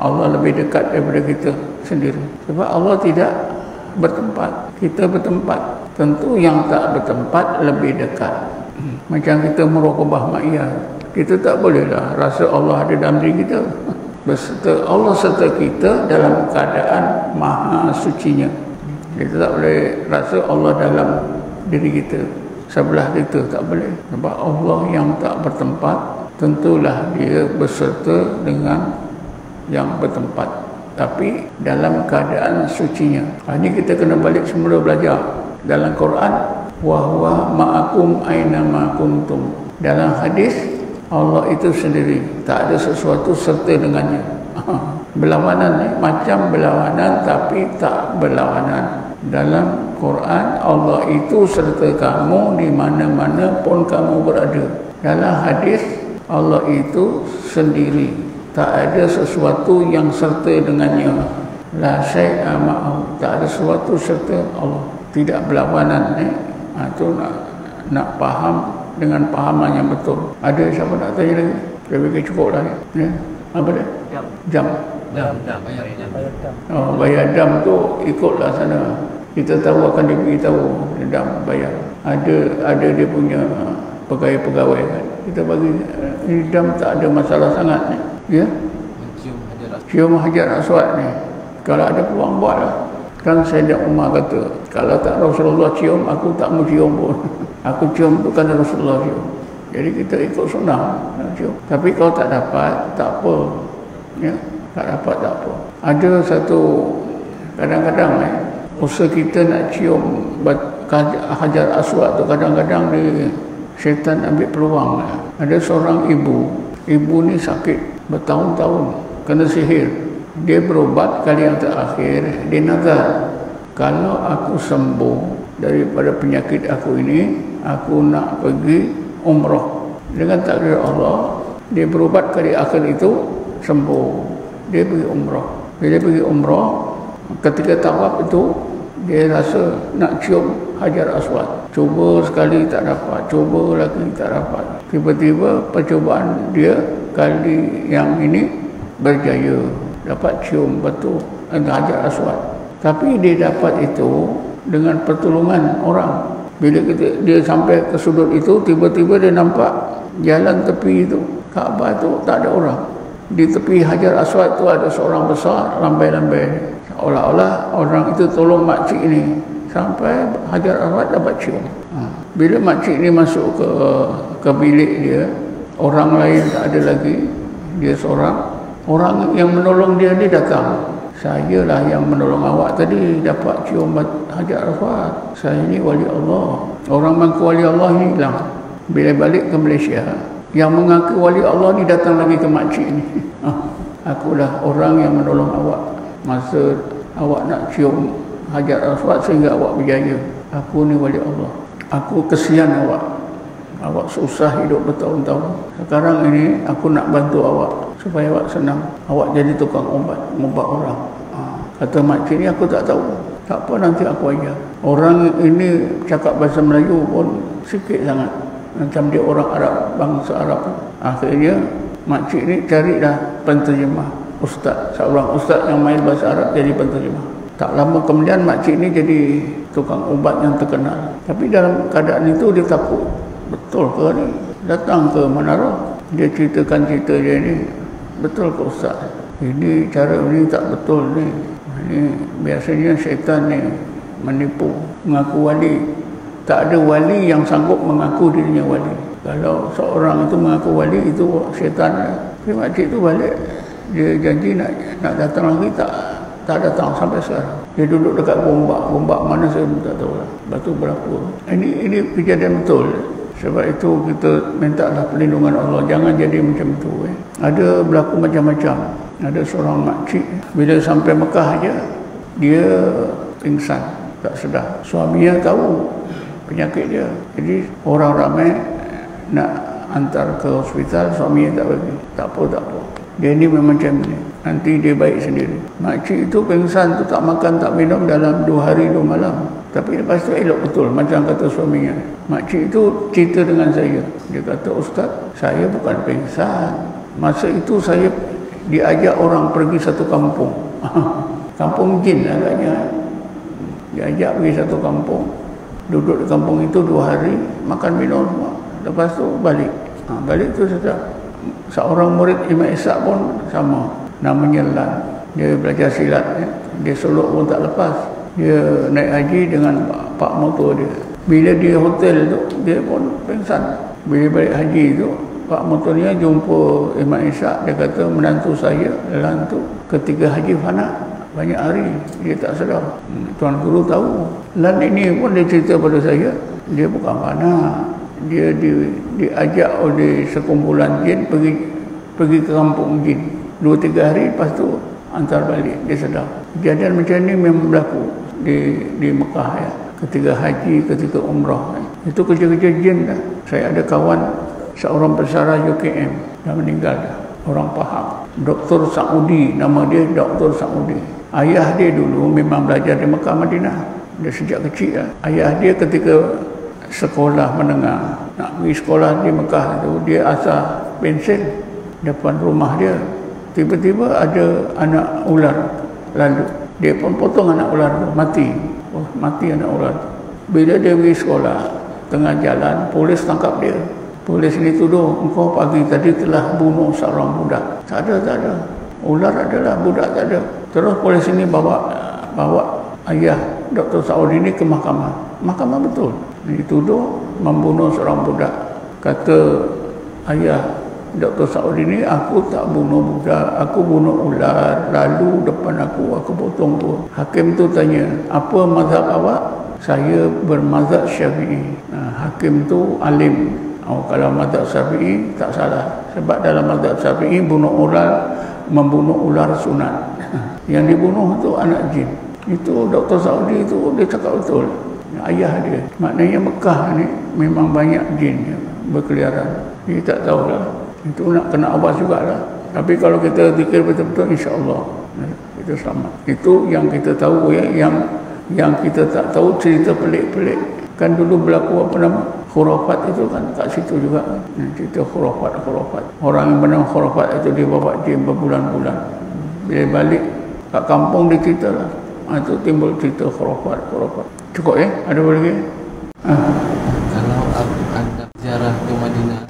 D: Allah lebih dekat daripada kita sendiri. Sebab Allah tidak bertempat, kita bertempat. Tentu yang tak bertempat lebih dekat. Macam kita muraqabah ma'iyah. Kita tak bolehlah rasa Allah ada dalam diri kita. Allah serta kita dalam keadaan maha sucinya. Kita tak boleh rasa Allah dalam diri kita, sebelah kita, tak boleh. Sebab Allah yang tak bertempat, tentulah dia berserta dengan yang bertempat, tapi dalam keadaan sucinya. Ini kita kena balik semula belajar dalam Quran, wa huwa ma'akum aina ma kuntum. Dalam hadis, Allah itu sendiri, tak ada sesuatu serta dengannya. Berlawanan, macam berlawanan tapi tak berlawanan. Dalam Quran, Allah itu serta kamu di mana-mana pun kamu berada. Dalam hadis, Allah itu sendiri, tak ada sesuatu yang serta dengannya. La syai'a ma'ahu, tak ada sesuatu serta Allah, tidak berlawanan. Itu nak faham dengan pahaman yang betul. Ada siapa nak tanya lagi? Saya fikir cukup lah ya. Apa dia? Jam.
B: Bayar jam.
D: Oh, bayar dam tu ikutlah sana. Kita tahu akan diberitahu dam bayar. Ada dia punya pegawai kan. Kita bagi ini dam tak ada masalah sangat ni. Ya? Cium hajar aswad ni. Kalau ada peluang buatlah. Kan Sayyidina Umar kata, kalau tak Rasulullah cium, aku tak mau cium pun. Aku cium tu kan Rasulullah cium. Jadi kita ikut sunnah cium. Tapi kalau tak dapat, tak apa. Ya, tak dapat tak apa. Ada satu kadang-kadang usaha kita nak cium hajar aswad tu, kadang-kadang syaitan ambil peluang. Ada seorang ibu ni sakit bertahun-tahun, kena sihir. Dia berobat, kali yang terakhir dia nazar, kalau aku sembuh daripada penyakit aku ini, aku nak pergi umrah. Dengan takdir Allah, dia berobat, kali akhir itu sembuh, dia pergi umrah. Bila dia pergi umrah, ketika tawaf itu dia rasa nak cium hajar aswad. Cuba sekali tak dapat, cuba lagi tak dapat. Tiba-tiba percubaan dia kali yang ini berjaya, dapat cium betul hajar aswad. Tapi dia dapat itu dengan pertolongan orang. Bila dia sampai ke sudut itu, tiba-tiba dia nampak jalan tepi itu, Kaabah itu tak ada orang. Di tepi hajar aswad itu ada seorang besar lambai-lambai. Seolah-olah orang itu tolong makcik ini sampai hajar aswad dapat cium. Bila makcik ini masuk ke bilik dia, orang lain tak ada lagi, dia seorang. Orang yang menolong dia ni datang. Saya lah yang menolong awak tadi, dapat cium hajar aswad. Saya ni wali Allah. Orang mengaku wali Allah ni hilang. Bila balik ke Malaysia, yang mengaku wali Allah ni datang lagi ke makcik ni. Akulah orang yang menolong awak masa awak nak cium hajar aswad sehingga awak berjaya. Aku ni wali Allah. Aku kesian awak. Awak susah hidup bertahun-tahun. Sekarang ini aku nak bantu awak supaya awak senang. Awak jadi tukang ubat orang. Kata makcik ni, aku tak tahu. Tak apa, nanti aku ajar. Orang ini cakap bahasa Melayu pun sikit sangat. Macam dia orang Arab, bangsa Arab. Akhirnya makcik ni carilah penterjemah. Ustaz, seorang ustaz yang main bahasa Arab jadi penterjemah. Tak lama kemudian makcik ni jadi tukang ubat yang terkenal. Tapi dalam keadaan itu dia takut. Betul ke ni? Datang ke menara, dia ceritakan cerita dia ni. Betul ke Ustaz? Ini cara ini tak betul ni. Ini biasanya syaitan ni menipu, mengaku wali. Tak ada wali yang sanggup mengaku dirinya wali. Kalau seorang itu mengaku wali, itu syaitan. Tapi makcik tu balik, dia janji nak datang lagi, tak datang sampai sekarang. Dia duduk dekat gombak mana saya pun tak tahu lah. Batu berapa. Ini kejadian betul. Sebab itu kita mintalah perlindungan Allah. Jangan jadi macam itu. Ada berlaku macam-macam. Ada seorang makcik, bila sampai Mekah aja, dia pingsan, tak sedar. Suaminya tahu penyakit dia. Jadi orang ramai nak hantar ke hospital, suaminya tak bagi. Tak apa. Dia ni memang macam ni. Nanti dia baik sendiri. Makcik itu pingsan tu, tak makan, tak minum dalam 2 hari 2 malam. Tapi lepas tu elok betul, macam kata suaminya. Makcik itu cerita dengan saya. Dia kata, Ustaz, saya bukan pingsan. Masa itu saya diajak orang pergi satu kampung. Kampung jin agaknya. Diajak pergi satu kampung. Duduk di kampung itu 2 hari, makan minum semua. Lepas tu balik. Balik tu seorang murid Imam Ishaq pun sama, namanya Lan. Dia belajar silat, dia suluk pun tak lepas. Dia naik haji dengan pak motor dia. Bila dia hotel tu, dia pun pingsan. Bila balik haji tu, pak motornya jumpa Imam Ishaq. Dia kata, menantu saya Lan tu ketika haji fana banyak hari dia tak sedar. Tuan guru tahu. Lan ini pun dia cerita pada saya, dia bukan fana. Dia diajak oleh sekumpulan jin pergi ke kampung jin. 2-3 hari lepas tu hantar balik, dia sedar. Kejadian macam ni memang berlaku di Mekah ya. Ketika haji, ketika umrah. Itu kerja-kerja jin dah. Saya ada kawan seorang pesara UKM dah meninggal dah. Orang faham. Dr. Saudi, nama dia Dr. Saudi. Ayah dia dulu memang belajar di Mekah Madinah. Dia sejak kecil lah. Ayah dia ketika sekolah menengah, nak pergi sekolah di Mekah tu, dia asah pensil depan rumah dia. Tiba-tiba ada anak ular lalu. Dia pun potong anak ular tu, mati. Oh, mati anak ular tu. Bila dia pergi sekolah, tengah jalan, polis tangkap dia. Polis ni tuduh, engkau pagi tadi telah bunuh seorang budak. Tak ada. Ular adalah, budak tak ada. Terus polis ini bawa ayah Dr. Saudi ini ke mahkamah. Mahkamah betul. Dituduh membunuh seorang budak. Kata ayah Dr. Saudi ini, aku tak bunuh budak, aku bunuh ular, lalu depan aku potong tu. Hakim tu tanya, apa mazhab awak? Saya bermazhab Syafi'i. Hakim tu alim. Kalau mazhab Syafi'i tak salah. Sebab dalam mazhab Syafi'i membunuh ular sunat. Yang dibunuh tu anak jin. Itu Dr. Saudi itu dia cakap betul. Ayah dia. Maknanya Mekah ni memang banyak jin berkeliaran. Dia tak tahulah. Itu nak kena awas jugalah. Tapi kalau kita zikir betul-betul, insya-Allah kita selamat. Itu yang kita tahu ya. Yang kita tak tahu cerita pelik-pelik. Kan dulu berlaku apa nama? Khurafat itu kan kat situ juga. Cerita khurafat. Orang yang benar khurafat itu dia bawa jin berbulan-bulan. Bila balik kat kampung dia cerita lah. Itu timbul cerita khurafat. Cukup ya? Ada apa lagi?
E: Kalau anda ziarah ke Madinah,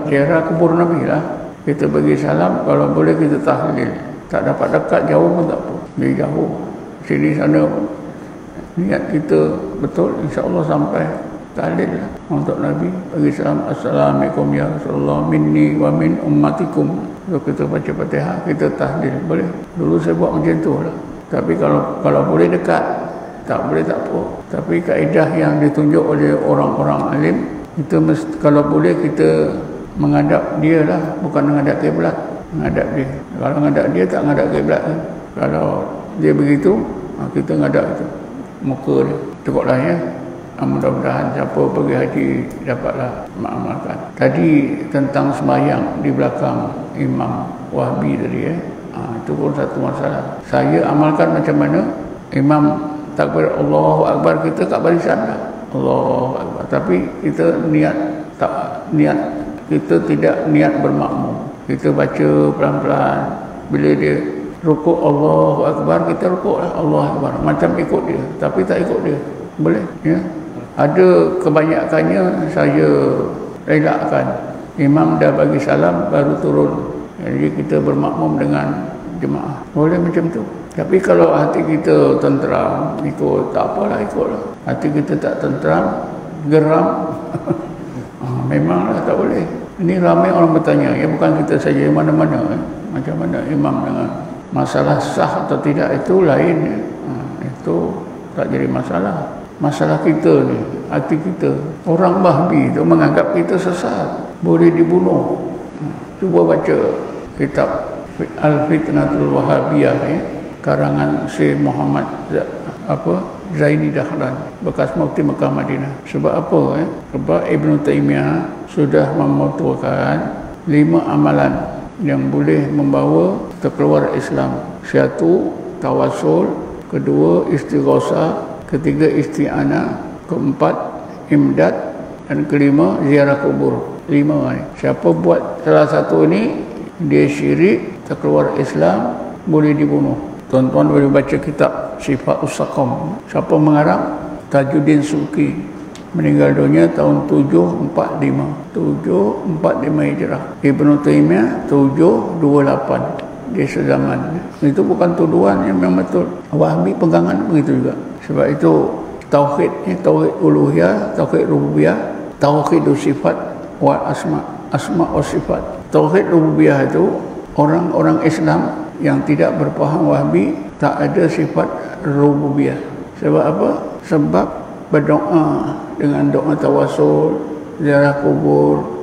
D: ziarah kubur Nabi lah. Kita bagi salam, kalau boleh kita tahlil. Tak dapat dekat, jauh pun tak apa. Dia jauh, sini sana pun. Niat kita betul, insya-Allah sampai tahlil lah untuk Nabi. Bagi salam, assalamualaikum ya Rasulullah, minni wa min ummatikum. Kalau kita baca Fatihah, kita tahlil, boleh. Dulu saya buat macam tu lah. Tapi kalau boleh dekat, tak boleh tak apa. Tapi kaedah yang ditunjuk oleh orang-orang alim, kita mesti, kalau boleh kita menghadap dia lah, bukan menghadap kiblat. Menghadap dia. Kalau menghadap dia tak menghadap kiblat kan. Kalau dia begitu, kita menghadap itu muka dia. Cukuplah ya. Mudah-mudahan siapa pergi haji dapatlah mengamalkan. Tadi tentang sembahyang di belakang Imam Wahbi tadi ya. Itu pun satu masalah. Saya amalkan macam mana? Imam takbir Allahu Akbar, kita kat barisan dah. Allahu Akbar. Tapi kita kita tidak niat bermakmum. Kita baca pelan-pelan. Bila dia rukuk Allahu Akbar, kita rukuk lah Allahu Akbar. Macam ikut dia, tapi tak ikut dia. Boleh ya. Ada kebanyakannya saya relakan. Imam dah bagi salam baru turun. Jadi kita bermakmum dengan jemaah. Boleh macam tu. Tapi kalau hati kita tenteram, ikut, tak apalah, ikutlah. Hati kita tak tenteram, geram, memanglah tak boleh. Ini ramai orang bertanya, ya bukan kita saja, mana-mana. Macam mana imam dengan masalah sah atau tidak, itu lain. Itu tak jadi masalah. Masalah kita ni, hati kita. Orang Wahbi itu menganggap kita sesat, boleh dibunuh. Cuba baca kitab Al-Fitnatul Wahabiyah karangan Syekh Muhammad Zaini Dahlan, bekas mufti Mekah Madinah. Sebab apa? Sebab Ibn Taymiyah sudah memutuskan 5 amalan yang boleh membawa terkeluar Islam. 1, tawasul. 2, istighosah. 3, isti'anah. 4, imdad. Dan 5, ziarah kubur. 5 ni. Siapa buat salah satu ni, dia syirik, terkeluar Islam, boleh dibunuh. Tuan-tuan boleh baca kitab Syifaa'us Saqam. Siapa mengarang? Tajuddin Subki. meninggal dunia tahun 745 Hijrah. Ibnu Taimiyah 728 dia sezaman. Itu bukan tuduhan yang memang betul. Wahabi pegangan begitu juga. Sebab itu tauhid uluhiyah, tauhid rububiyah, tauhid sifat wal asma wa sifat. Tauhid rububiyah itu orang-orang Islam yang tidak berpaham Wahabi tak ada sifat rububiyah. Sebab apa? Sebab berdoa dengan doa tawasul, ziarah kubur,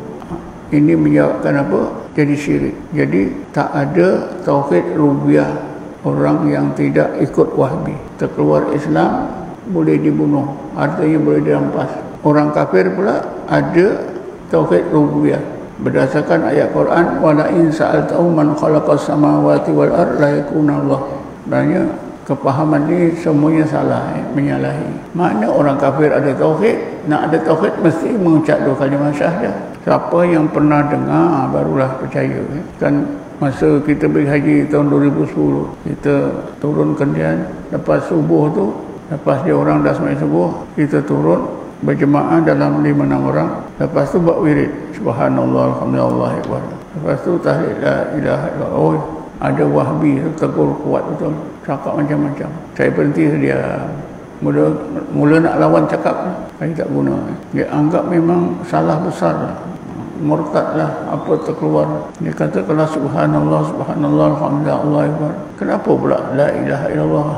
D: ini menyebabkan apa? Jadi syirik. Jadi tak ada tauhid rububiyah. Orang yang tidak ikut Wahabi terkeluar Islam boleh dibunuh, hartanya boleh dirampas. Orang kafir pula ada tauhid rububiyah berdasarkan ayat Quran, wala in sa'altahum man khalaqas samawati wal ard la yakuna Allah. Sebenarnya kepahaman ni semuanya salah, menyalahi. Mana orang kafir ada tauhid? Nak ada tauhid mesti mengucap dua kalimah syahadah. Siapa yang pernah dengar barulah percaya. Kan masa kita pergi haji tahun 2010, kita turun Kendian, lepas subuh tu, lepas dia orang dah sembahyang subuh, kita turun berjemaah dalam 5-6 orang. Lepas tu buat wirid, subhanallah alhamdulillah akbar. Lepas tu tahlil la ilaha illallah. Oh, ada Wahabi tu tegur kuat betul, cakap macam-macam. Saya berhenti sedia. Mula nak lawan cakap, saya tak guna. Dia anggap memang salah besar lah, murtad lah apa terkeluar. Dia kata kalau subhanallah alhamdulillah Allah akbar, kenapa pula la ilaha illallah?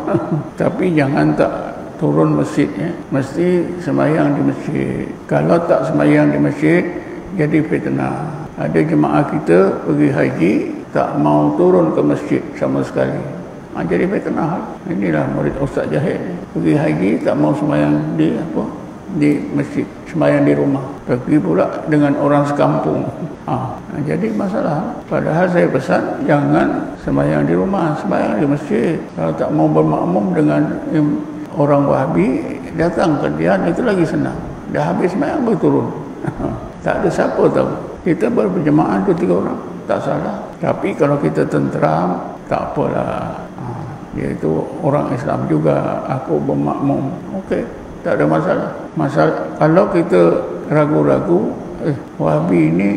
D: Tapi jangan tak turun masjid ya. Mesti sembahyang di masjid. Kalau tak sembahyang di masjid jadi fitnah. Ada jemaah kita pergi haji tak mau turun ke masjid sama sekali. Jadi fitnah. Inilah murid Ustaz Jahid. Pergi haji tak mau sembahyang di masjid, sembahyang di rumah. Pergi pula dengan orang sekampung. Jadi masalah. Padahal saya pesan jangan sembahyang di rumah, sembahyang di masjid. Kalau tak mau bermakmum dengan orang Wahabi, datang ke dia, itu lagi senang. Dah habis sembahyang baru turun. Tak ada siapa tahu. Kita berjemaah 2-3 orang, tak salah. Tapi kalau kita tenteram, tak apalah. Dia itu orang Islam juga, aku bermakmum. Okey, tak ada masalah. Kalau kita ragu-ragu, Wahabi ini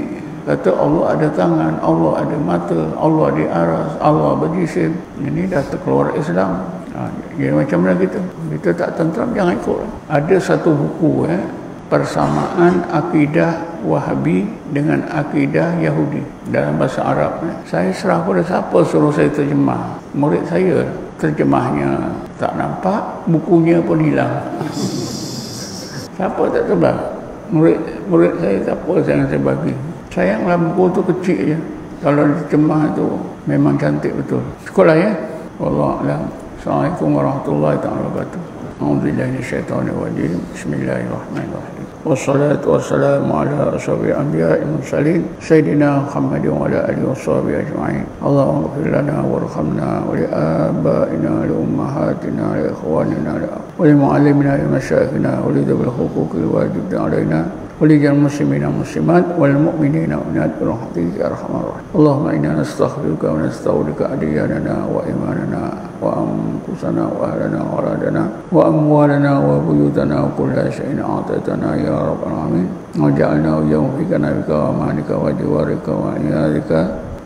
D: kata Allah ada tangan, Allah ada mata, Allah di aras, Allah berjisim. Ini dah terkeluar Islam. Jadi macam mana kita tak tenteram, jangan ikut. Ada satu buku persamaan akidah Wahabi dengan akidah Yahudi dalam bahasa Arab. Saya serah pada siapa suruh saya terjemah. Murid saya terjemahnya tak nampak, bukunya pun hilang. Siapa tak terang? Murid saya siapa yang saya bagi. Sayanglah buku tu kecil je. Kalau diterjemah tu memang cantik betul. Sekolah ya. Wallahu a'lam. Assalamualaikum warahmatullahi wabarakatuh. A'udzubillahi minasyaitonir rajim. Bismillahirrahmanirrahim. Wassalatu wassalamu ala asyrafil anbiya'i wal mursalin sayyidina Muhammadin wa ala alihi washabihi ajma'in. Allahumma ighfir lana warhamna wa li abaina wa li ummahatina wa li ikhwanina wa li mu'allimina wa masyayikhina wa li dhabil huquqil wajibin alaina ولجميع المسلمين والمسلمات والمؤمنين والمؤمنات برحمتك يا ارحم الراحمين. اللهم انا نستغفرك ونستودعك ادياننا وايماننا وانفسنا واهلنا واولادنا واموالنا وبيوتنا وكل شيء اعطيتنا يا رب العالمين وجعلنا وإياهم في كنفك وامانك وجوارك وعنايتك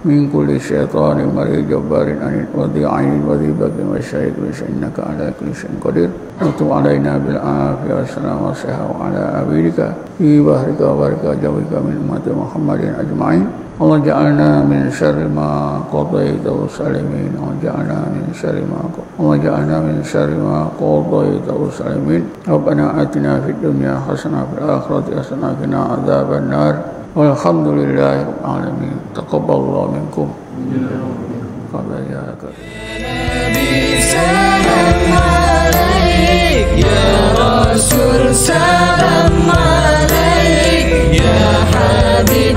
D: من كل شيطان مريض جبار عنيد وذي عين وذي بك والشهيد إنك على كل شيء قدير. وتب علينا بالعافية والسلام والصحة وعلى عبيدك في بحرك وبرك جوك من أمة محمد أجمعين. الله جعلنا من شر ما قضيت والسالمين وجعلنا من شر ما الله جعلنا من شر ما قضيت والسالمين. ربنا آتنا في الدنيا حسنة وفي الآخرة حسنة وقنا عذاب النار. والحمد لله رب العالمين. تقبل الله منكم. قال يا
F: نبي سلام عليك يا رسول سلام عليك يا حبيب